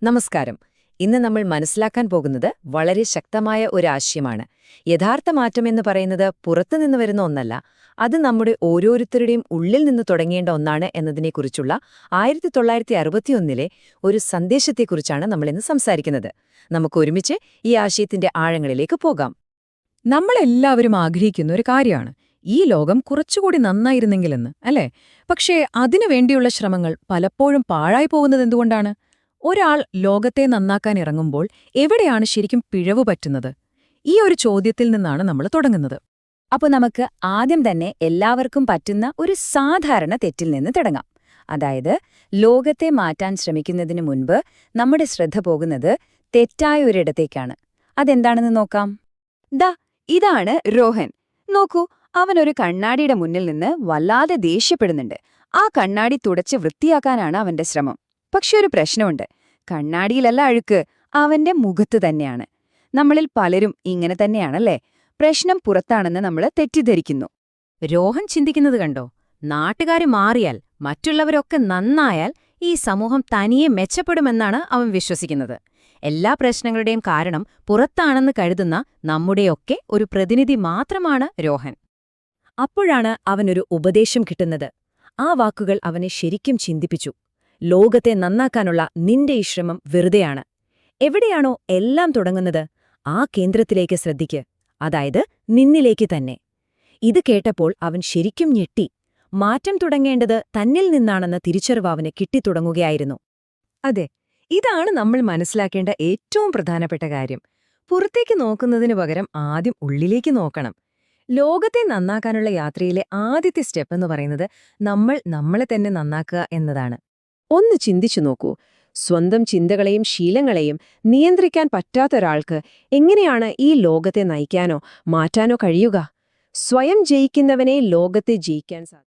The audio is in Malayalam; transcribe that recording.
നമസ്കാരം. ഇന്ന് നമ്മൾ മനസ്സിലാക്കാൻ പോകുന്നത് വളരെ ശക്തമായ ഒരു ആശയമാണ്. യഥാർത്ഥ മാറ്റമെന്ന് പറയുന്നത് പുറത്തുനിന്ന് വരുന്ന ഒന്നല്ല, അത് നമ്മുടെ ഓരോരുത്തരുടെയും ഉള്ളിൽ നിന്ന് തുടങ്ങേണ്ട ഒന്നാണ് എന്നതിനെക്കുറിച്ചുള്ള 1961 ഒരു സന്ദേശത്തെക്കുറിച്ചാണ് നമ്മളിന്ന് സംസാരിക്കുന്നത്. നമുക്ക് ഒരുമിച്ച് ഈ ആശയത്തിന്റെ ആഴങ്ങളിലേക്ക് പോകാം. നമ്മളെല്ലാവരും ആഗ്രഹിക്കുന്ന ഒരു കാര്യമാണ് ഈ ലോകം കുറച്ചുകൂടി നന്നായിരുന്നെങ്കിലെന്ന്, അല്ലേ? പക്ഷേ അതിനു വേണ്ടിയുള്ള ശ്രമങ്ങൾ പലപ്പോഴും പാഴായി പോകുന്നത് എന്തുകൊണ്ടാണ്? ഒരാൾ ലോകത്തെ നന്നാക്കാൻ ഇറങ്ങുമ്പോൾ എവിടെയാണ് ശരിക്കും പിഴവ് പറ്റുന്നത്? ഈ ഒരു ചോദ്യത്തിൽ നിന്നാണ് നമ്മൾ തുടങ്ങുന്നത്. അപ്പോൾ നമുക്ക് ആദ്യം തന്നെ എല്ലാവർക്കും പറ്റുന്ന ഒരു സാധാരണ തെറ്റിൽ നിന്ന് തുടങ്ങാം. അതായത്, ലോകത്തെ മാറ്റാൻ ശ്രമിക്കുന്നതിന് മുൻപ് നമ്മുടെ ശ്രദ്ധ പോകുന്നത് തെറ്റായ ഒരിടത്തേക്കാണ്. അതെന്താണെന്ന് നോക്കാം. ഇതാണ് രോഹൻ. നോക്കൂ, അവനൊരു കണ്ണാടിയുടെ മുന്നിൽ നിന്ന് വല്ലാതെ ദേഷ്യപ്പെടുന്നുണ്ട്. ആ കണ്ണാടി തുടച്ച് വൃത്തിയാക്കാനാണ് അവന്റെ ശ്രമം. പക്ഷെ ഒരു പ്രശ്നമുണ്ട്. കണ്ണാടിയിലല്ല അഴുക്ക്, അവന്റെ മുഖത്ത് തന്നെയാണ്. നമ്മളിൽ പലരും ഇങ്ങനെ തന്നെയാണല്ലേ? പ്രശ്നം പുറത്താണെന്ന് നമ്മൾ തെറ്റിദ്ധരിക്കുന്നു. രോഹൻ ചിന്തിക്കുന്നത് കണ്ടോ? നാട്ടുകാര് മാറിയാൽ, മറ്റുള്ളവരൊക്കെ നന്നായാൽ ഈ സമൂഹം തനിയെ മെച്ചപ്പെടുമെന്നാണ് അവൻ വിശ്വസിക്കുന്നത്. എല്ലാ പ്രശ്നങ്ങളുടെയും കാരണം പുറത്താണെന്ന് കരുതുന്ന നമ്മുടെയൊക്കെ ഒരു പ്രതിനിധി മാത്രമാണ് രോഹൻ. അപ്പോഴാണ് അവനൊരു ഉപദേശം കിട്ടുന്നത്. ആ വാക്കുകൾ അവനെ ശരിക്കും ചിന്തിപ്പിച്ചു. ലോകത്തെ നന്നാക്കാനുള്ള നിന്റെ ഈ ശ്രമം വെറുതെയാണ്. എവിടെയാണോ എല്ലാം തുടങ്ങുന്നത്, ആ കേന്ദ്രത്തിലേക്ക് ശ്രദ്ധിക്ക്. അതായത് നിന്നിലേക്ക് തന്നെ. ഇത് കേട്ടപ്പോൾ അവൻ ശരിക്കും ഞെട്ടി. മാറ്റം തുടങ്ങേണ്ടത് തന്നിൽ നിന്നാണെന്ന തിരിച്ചറിവ് അവന് കിട്ടിത്തുടങ്ങുകയായിരുന്നു. അതെ, ഇതാണ് നമ്മൾ മനസ്സിലാക്കേണ്ട ഏറ്റവും പ്രധാനപ്പെട്ട കാര്യം. പുറത്തേക്ക് നോക്കുന്നതിനു പകരം ആദ്യം ഉള്ളിലേക്ക് നോക്കണം. ലോകത്തെ നന്നാക്കാനുള്ള യാത്രയിലെ ആദ്യത്തെ സ്റ്റെപ്പ് എന്ന് പറയുന്നത് നമ്മൾ നമ്മളെ തന്നെ നന്നാക്കുക എന്നതാണ്. ഒന്ന് ചിന്തിച്ചു നോക്കൂ, സ്വന്തം ചിന്തകളെയും ശീലങ്ങളെയും നിയന്ത്രിക്കാൻ പറ്റാത്തൊരാൾക്ക് എങ്ങനെയാണ് ഈ ലോകത്തെ നയിക്കാനോ മാറ്റാനോ കഴിയുക? സ്വയം ജയിക്കുന്നവനെ ലോകത്തെ ജയിക്കാൻ സാധിക്കും.